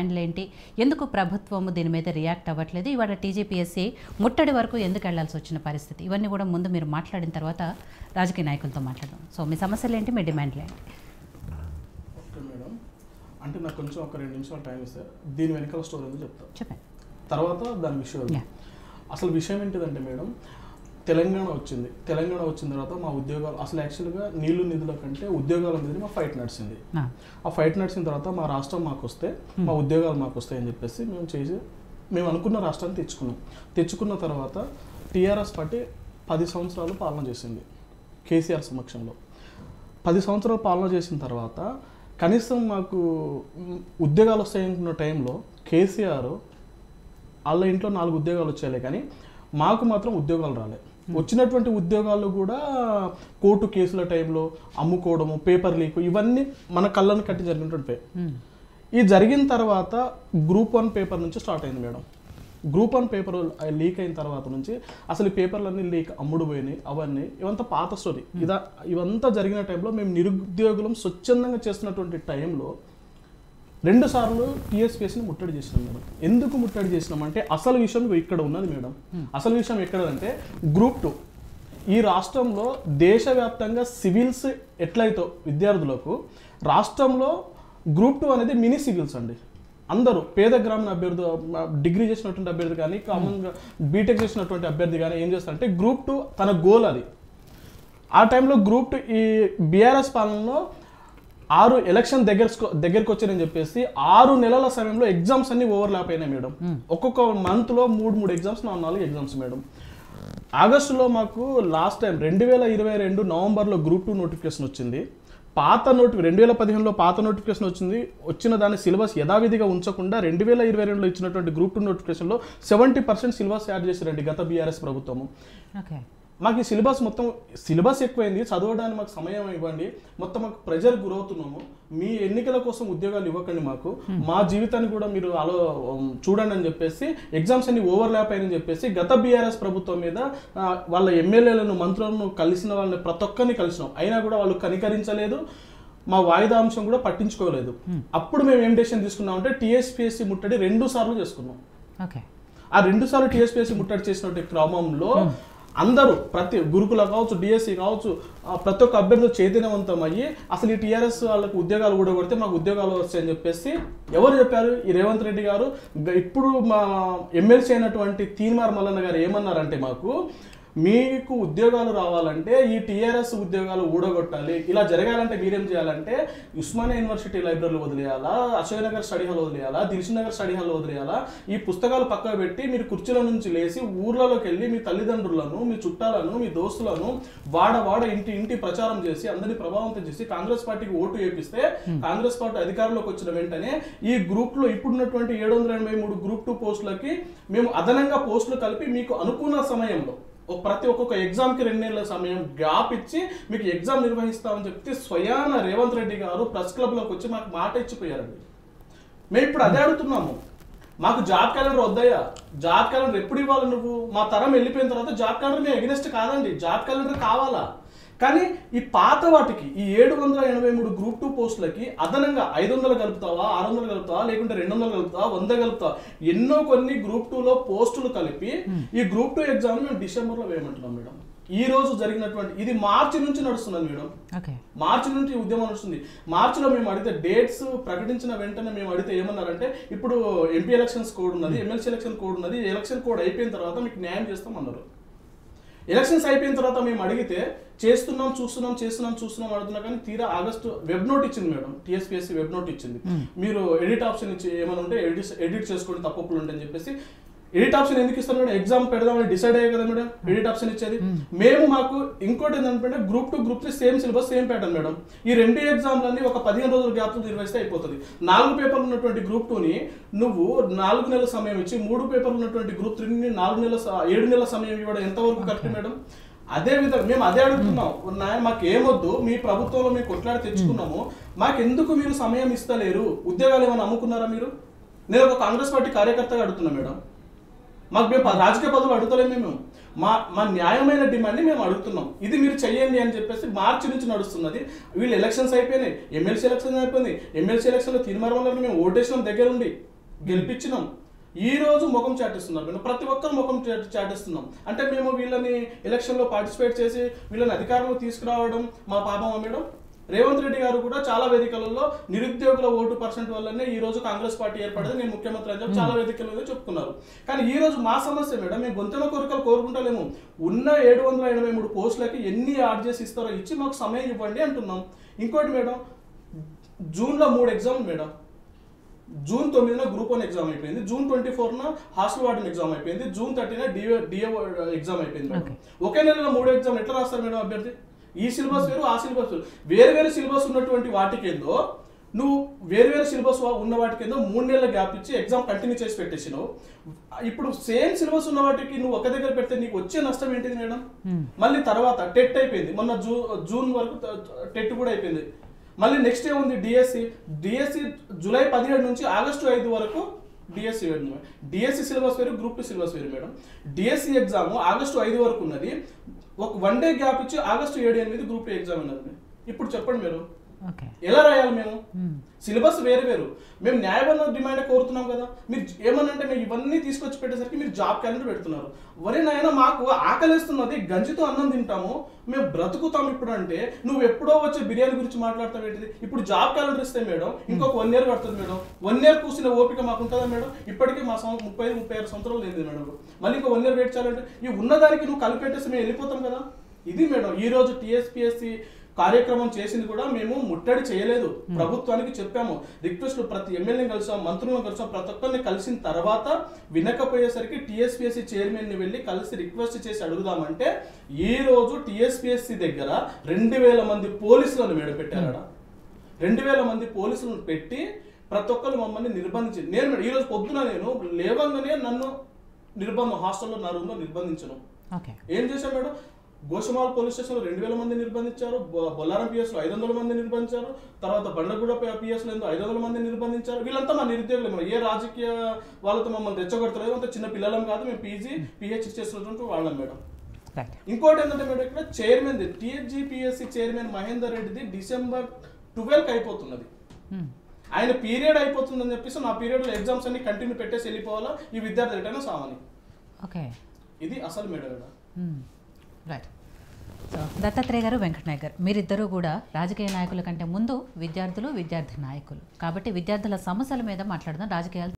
డిమాండ్లు ఏంటి, ఎందుకు ప్రభుత్వము దీని మీద రియాక్ట్ అవ్వట్లేదు, ఇవాళ టీజీపీఎస్సీ ముట్టడి వరకు ఎందుకు వెళ్లాల్సి వచ్చిన పరిస్థితి, ఇవన్నీ కూడా ముందు మీరు మాట్లాడిన తర్వాత రాజకీయ నాయకులతో మాట్లాడదాం. సో మీ సమస్యలు ఏంటి, మీ డిమాండ్లు ఏంటి? ఓకే మేడం, అంటే నాకు కొంచెం ఒక 2 నిమిషాలు టైం ఇస్తే దీని వెనకాల స్టోరీ ఎందుకు చెప్తాను, చెప్పండి. తర్వాత దాని విషయం. అసలు విషయం ఏంటిదంటే మేడం, తెలంగాణ వచ్చింది తర్వాత మా ఉద్యోగాలు అసలు యాక్చువల్గా నీళ్లు నిధుల కంటే ఉద్యోగాల మీద మా ఫైట్ నడిచింది. ఆ ఫైట్ నడిచిన తర్వాత మా రాష్ట్రం మాకు వస్తే మా ఉద్యోగాలు మాకు వస్తాయని చెప్పేసి మేము అనుకున్న రాష్ట్రాన్ని తెచ్చుకున్న తర్వాత టీఆర్ఎస్ పార్టీ 10 సంవత్సరాలు పాలన చేసింది కేసీఆర్ సమక్షంలో. 10 సంవత్సరాలు పాలన చేసిన తర్వాత కనీసం మాకు ఉద్యోగాలు వస్తాయనుకున్న టైంలో కేసీఆర్ వాళ్ళ ఇంట్లో 4 ఉద్యోగాలు వచ్చాయి, కానీ మాకు మాత్రం ఉద్యోగాలు రాలే. వచ్చినటువంటి ఉద్యోగాలు కూడా కోర్టు కేసుల టైంలో అమ్ముకోవడము, పేపర్ లీక్, ఇవన్నీ మన కళ్ళను కట్టి జరిగినటువంటి ఈ జరిగిన తర్వాత గ్రూప్ 1 పేపర్ నుంచి స్టార్ట్ అయింది మేడం. గ్రూప్ 1 పేపర్ లీక్ అయిన తర్వాత నుంచి అసలు ఈ పేపర్లన్నీ లీక్ అమ్ముడు పోయినాయి. అవన్నీ ఇవంతా పాత స్టోరీ. ఇవంతా జరిగిన టైంలో మేము నిరుద్యోగులం స్వచ్ఛందంగా చేస్తున్నటువంటి టైంలో 2 సార్లు టీఎస్పీఎస్సీని ముట్టడి చేసినాం మేడం. ఎందుకు ముట్టడి చేసినామంటే అసలు విషయం ఇక్కడ ఉన్నది మేడం. అసలు విషయం ఎక్కడంటే గ్రూప్ 2 ఈ రాష్ట్రంలో దేశవ్యాప్తంగా సివిల్స్ ఎట్లయితే విద్యార్థులకు రాష్ట్రంలో గ్రూప్ 2 అనేది మినీ సివిల్స్ అండి. అందరూ పేద గ్రామీణ అభ్యర్థి, డిగ్రీ చేసినటువంటి అభ్యర్థి కానీ, కామన్గా బీటెక్ చేసినటువంటి అభ్యర్థి కానీ ఏం చేస్తారంటే గ్రూప్ 2 తన గోల్ అది. ఆ టైంలో గ్రూప్ 2 ఈ బీఆర్ఎస్ పాలనలో 6 ఎలక్షన్ దగ్గరకు వచ్చారని చెప్పేసి 6 నెలల సమయంలో ఎగ్జామ్స్ అన్ని ఓవర్లాప్ అయినాయి మేడం. ఒక్కొక్క మంత్లో 3 ఎగ్జామ్స్, 4 ఎగ్జామ్స్ మేడం. ఆగస్టులో మాకు లాస్ట్ టైం 2022 నవంబర్లో గ్రూప్ 2 నోటిఫికేషన్ వచ్చింది. 2015లో పాత నోటిఫికేషన్ వచ్చిన దాని సిలబస్ యథావిధిగా ఉంచకుండా 2022లో ఇచ్చినటువంటి గ్రూప్ 2 నోటిఫికేషన్లో 70% సిలబస్ యాడ్ చేశారండి గత బీఆర్ఎస్ ప్రభుత్వము. మాకు ఈ సిలబస్ ఎక్కువైంది, చదవడానికి మాకు సమయం ఇవ్వండి, మొత్తం మాకు ప్రెజర్ గురవుతున్నాము, మీ ఎన్నికల కోసం ఉద్యోగాలు ఇవ్వకండి, మాకు మా జీవితాన్ని కూడా మీరు చూడండి అని చెప్పేసి ఎగ్జామ్స్ అన్ని ఓవర్లాప్ అయ్యని చెప్పేసి గత బీఆర్ఎస్ ప్రభుత్వం మీద వాళ్ళ ఎమ్మెల్యేలను, మంత్రులను కలిసిన వాళ్ళని ప్రతి ఒక్కరిని కలిసినాం. అయినా కూడా వాళ్ళు కనికరించలేదు, మా వాయిదా అంశం కూడా పట్టించుకోలేదు. అప్పుడు మేము ఏం డెసిషన్ తీసుకున్నామంటే టీఎస్పీఎస్సీ ముట్టడి 2 సార్లు చేసుకున్నాం. ఆ 2 సార్లు టీఎస్పీఎస్సీ ముట్టడి చేసినటువంటి క్రమంలో అందరూ ప్రతి గురుకుల కావచ్చు, డిఎస్సి కావచ్చు, ప్రతి ఒక్క అభ్యర్థులు చైతన్యవంతం అయ్యి అసలు ఈ టీఆర్ఎస్ వాళ్ళకు ఉద్యోగాలు కూడా కొడితే మాకు ఉద్యోగాలు వస్తాయని చెప్పేసి ఎవరు చెప్పారు? ఈ రేవంత్ రెడ్డి గారు. ఇప్పుడు మా ఎమ్మెల్సీ అయినటువంటి తీన్మార్ మల్లన్న గారు ఏమన్నారంటే, మీకు ఉద్యోగాలు రావాలంటే ఈ టీఆర్ఎస్ ఉద్యోగాలు ఊడగొట్టాలి, ఇలా జరగాలంటే మీరేం చేయాలంటే ఉస్మానియా యూనివర్సిటీ లైబ్రరీలు వదిలేయాలా, అశోక్ నగర్ స్టడీ హాల్ వదిలేయాలా, దిల్షుక్ నగర్ స్టడీ హాల్ వదిలేయాలా, ఈ పుస్తకాలు పక్కన పెట్టి మీరు కుర్చీల నుంచి లేచి ఊర్లలోకి వెళ్ళి మీ తల్లిదండ్రులను, మీ చుట్టాలను, మీ దోస్తులను వాడ ఇంటి ప్రచారం చేసి అందరినీ ప్రభావితం చేసి కాంగ్రెస్ పార్టీకి ఓటు వేపిస్తే కాంగ్రెస్ పార్టీ అధికారంలోకి వచ్చిన వెంటనే ఈ గ్రూప్ లో ఇప్పుడున్నటువంటి 783 గ్రూప్ 2 పోస్టులకి మేము అదనంగా పోస్టులు కలిపి మీకు అనుకున్న సమయంలో ప్రతి ఒక్కొక్క ఎగ్జామ్కి 2 నెలల సమయం గ్యాప్ ఇచ్చి మీకు ఎగ్జామ్ నిర్వహిస్తామని చెప్తే స్వయాన రేవంత్ రెడ్డి గారు ప్రెస్ క్లబ్లోకి వచ్చి మాకు మాట ఇచ్చిపోయారండి. మేము ఇప్పుడు అదే అడుగుతున్నాము, మాకు జాబ్ క్యాలెండర్ వద్దయ్యా, జాబ్ క్యాలెండర్ ఎప్పుడు ఇవ్వాలి నువ్వు? మా తరం వెళ్ళిపోయిన తర్వాత జాబ్ క్యాలెండర్ మేము ఎగ్నెస్ట్ కాదండి, జాబ్ క్యాలెండర్ కావాలా? కానీ ఈ పాత వాటికి ఈ 783 గ్రూప్ 2 పోస్టులకి అదనంగా 500 కలుపుతావా, 600 కలుపుతావా, లేకుంటే 200 కలుపుతావా, 100 కలుపుతావా, ఎన్నో కొన్ని గ్రూప్ 2లో పోస్టులు కలిపి ఈ గ్రూప్ 2 ఎగ్జామ్ మేము డిసెంబర్లో వేయమంటున్నాం మేడం. ఈ రోజు జరిగినటువంటి ఇది మార్చి నుంచి నడుస్తున్నది మేడం. మార్చి నుంచి ఉద్యమం నడుస్తుంది. మార్చిలో మేము అడిగితే డేట్స్ ప్రకటించిన వెంటనే మేము అడిగితే ఏమన్నారంటే, ఇప్పుడు ఎంపీ ఎలక్షన్స్ కోడ్ ఉన్నది, ఎమ్మెల్సీ ఎలక్షన్ కోడ్ ఉన్నది, ఎలక్షన్ కోడ్ అయిపోయిన తర్వాత మీకు న్యాయం చేస్తాం అన్నారు. ఎలక్షన్స్ అయిపోయిన తర్వాత మేము అడిగితే చేస్తున్నాం అడుగుతున్నా, కానీ తీరా ఆగస్టు వెబ్ నోట్ ఇచ్చింది మేడం, టీఎస్పీఎస్సీ వెబ్ నోట్ ఇచ్చింది. మీరు ఎడిట్ ఆప్షన్ ఇచ్చి ఏమైనా ఉంటే ఎడిట్ చేసుకోండి, తప్పులు ఉంటాయని చెప్పేసి. ఎడిట్ ఆప్షన్ ఎందుకు ఇస్తాను మేడం? ఎగ్జామ్ పెడదామని డిసైడ్ అయ్యే కదా మేడం ఎడిట్ ఆప్షన్ ఇచ్చేది. మేము మాకు ఇంకోటి ఏంటంటే group 2 group 3 same syllabus, same pattern madam. ఈ 2 ఎగ్జామ్లన్నీ ఒక 15 రోజుల గ్యాప్ నిర్వహిస్తే అయిపోతుంది. 4 పేపర్లు ఉన్నటువంటి గ్రూప్ 2ని నువ్వు 4 నెలల సమయం ఇచ్చి 3 పేపర్లు ఉన్నటువంటి గ్రూప్ 3ని 7 నెలల సమయం ఇవ్వడం ఎంతవరకు కరెక్ట్ మేడం? అదే విధంగా మేము అదే అడుగుతున్నాం, మాకు ఏమొద్దు, మీ ప్రభుత్వంలో మేము కొట్లాడి తెచ్చుకున్నాము, మాకెందుకు మీరు సమయం ఇస్తలేరు? ఉద్యోగాలు ఏమైనా అమ్ముకున్నారా మీరు? నేను ఒక కాంగ్రెస్ పార్టీ కార్యకర్తగా అడుగుతున్నా మేడం. మాకు మేము రాజకీయ పదవులు అడుగుతలేము, మేము మా న్యాయమైన డిమాండ్ని మేము అడుగుతున్నాం. ఇది మీరు చెయ్యండి అని చెప్పేసి మార్చి నుంచి నడుస్తున్నది. వీళ్ళు ఎలక్షన్స్ అయిపోయినాయి, ఎమ్మెల్సీ ఎలక్షన్ అయిపోయింది. ఎమ్మెల్సీ ఎలక్షన్లో తీర్మానం వల్ల మేము ఓటేషన్ దగ్గర ఉండి గెలిపించినాం, ఈ రోజు ముఖం చాటిస్తున్నారు మేడం. ప్రతి ఒక్కరు ముఖం చాటిస్తున్నాం అంటే మేము వీళ్ళని ఎలక్షన్లో పార్టిసిపేట్ చేసి వీళ్ళని అధికారంలో తీసుకురావడం మా పాపమా మేడం? రేవంత్ రెడ్డి గారు కూడా చాలా వేదికలలో నిరుద్యోగుల ఓటు పర్సెంట్ వల్లనే ఈ రోజు కాంగ్రెస్ పార్టీ ఏర్పడింది, నేను ముఖ్యమంత్రి అని చెప్పి చాలా వేదికలలో చెప్తున్నారు. కానీ ఈ రోజు మా సమస్య మేడం, మేము గొంతెమ్మ కోరికలు కోరుకుంటలేము. ఉన్న 783 పోస్టులకి ఎన్ని యాడ్ చేసి ఇస్తారో ఇచ్చి మాకు సమయం ఇవ్వండి అంటున్నాం. ఇంకోటి మేడం, జూన్లో 3 ఎగ్జామ్లు మేడం. జూన్ 9న గ్రూప్ 1 ఎగ్జామ్ అయిపోయింది, జూన్ 24న హాస్టల్ వార్డెన్ ఎగ్జామ్ అయిపోయింది, జూన్ 30న డిఏ ఎగ్జామ్ అయిపోయింది మేడం. ఒకే నెలలో 3 ఎగ్జామ్ ఎట్లా రాస్తారు మేడం అభ్యర్థి? ఈ సిలబస్ వేరు, ఆ సిలబస్ వేరు. వేరు సిలబస్ ఉన్నటువంటి వాటికేందో నువ్వు వేరు సిలబస్ ఉన్న వాటికేందో 3 నెలల గ్యాప్ ఇచ్చి ఎగ్జామ్ కంటిన్యూ చేసి పెట్టేసినావు. ఇప్పుడు సేమ్ సిలబస్ ఉన్న వాటికి నువ్వు ఒక దగ్గర పెడితే నీకు వచ్చే నష్టం ఏంటిది మేడం? మళ్ళీ తర్వాత టెట్ అయిపోయింది, మొన్న జూన్ వరకు టెట్ కూడా అయిపోయింది. మళ్ళీ నెక్స్ట్ ఏముంది? డిఎస్సి జూలై 17 నుంచి ఆగస్టు 5 వరకు డిఎస్సి వేరు. డిఎస్సి సిలబస్ వేరు, గ్రూప్ 2 సిలబస్ వేరు మేడం. డిఎస్సి ఎగ్జామ్ ఆగస్టు 5 వరకు ఉన్నది, ఒక 1 డే గ్యాప్ ఇచ్చి ఆగస్టు 7-8 గ్రూప్ 2 ఎగ్జామ్ ఉన్నది. ఇప్పుడు చెప్పండి మీరు ఎలా రాయాలి? మేము సిలబస్ వేరు. మేము న్యాయబద్ధ డిమాండ్ కోరుతున్నాం కదా. మీరు ఏమనంటే మేము ఇవన్నీ తీసుకొచ్చి పెట్టేసరికి మీరు జాబ్ క్యాలెండర్ పెడుతున్నారు. వరే నాయన, మాకు ఆకలిస్తున్నది, గంజితో అన్నం తింటాము, మేము బ్రతుకుతాం ఇప్పుడు అంటే నువ్వు ఎప్పుడో వచ్చే బిర్యానీ గురించి మాట్లాడతావు ఏంటిది? ఇప్పుడు జాబ్ క్యాలెండర్ ఇస్తే మేడం ఇంకొక 1 ఇయర్ పడుతుంది మేడం. 1 ఇయర్ కూర్చునే ఓపిక మాకు ఉంటుందా మేడం? ఇప్పటికీ మా 35-36 సంవత్సరాలు లేదు మేడం. మళ్ళీ ఇంకో 1 ఇయర్ వెయిట్ చేయాలంటే ఈ ఉన్నదానికి నువ్వు కలిపెట్టేసి మేము వెళ్ళిపోతాం కదా. ఇది మేడం ఈ రోజు టీఎస్పీఎస్సీ కార్యక్రమం చేసింది కూడా మేము ముట్టడి చేయలేదు, ప్రభుత్వానికి చెప్పాము, రిక్వెస్ట్లు ప్రతి ఎమ్మెల్యేని కలిసాం, మంత్రులను కలిసాం, ప్రతి ఒక్కరిని కలిసిన తర్వాత వినకపోయేసరికి టీఎస్పీఎస్సీ చైర్మన్ని వెళ్ళి కలిసి రిక్వెస్ట్ చేసి అడుగుదామంటే ఈ రోజు టీఎస్పీఎస్సీ దగ్గర 2000 మంది పోలీసులను మేడం పెట్టారట. 2000 మంది పోలీసులను పెట్టి ప్రతి ఒక్కరు మమ్మల్ని నిర్బంధించింది. నేను ఈ రోజు పొద్దున నేను లేవంగానే నన్ను నిర్బంధం, హాస్టల్లో నా రూమ్లో నిర్బంధించను. ఏం చేశాను మేడం? గోషమాల్ పోలీస్ స్టేషన్లో 2000 మంది నిర్బంధించారు, బొల్లారం పిఎస్లో 500 మంది నిర్బంధించారు, తర్వాత బండగూడ పిఎస్లో 500 మంది నిర్బంధించారు. వీళ్ళంతా మా నిరుద్యోగులు, ఏ రాజకీయ వాళ్ళతో మమ్మల్ని రెచ్చగొడతలేదు, అంత చిన్న పిల్లలం కాదు, మేము పిహెచ్డి చేస్తున్నటువంటి వాళ్ళం మేడం. ఇంకోటి ఏంటంటే మేడం, ఇక్కడ చైర్మన్ టీజీపీఎస్సీ చైర్మన్ మహేందర్ రెడ్డిది December 12కి అయిపోతున్నది. ఆయన పీరియడ్ అయిపోతుందని చెప్పేసి నా పీరియడ్లో ఎగ్జామ్స్ అన్ని కంటిన్యూ పెట్టేసి వెళ్ళిపోవాలా, ఈ విద్యార్థి రిటర్న్ సామని. ఇది అసలు మేడం. రైట్. సో దత్తాత్రేయ గారు, వెంకటనాయక్ గారు, మీరిద్దరూ కూడా రాజకీయ నాయకుల కంటే ముందు విద్యార్థి నాయకులు కాబట్టి విద్యార్థుల సమస్యల మీద మాట్లాడదాం. రాజకీయాలు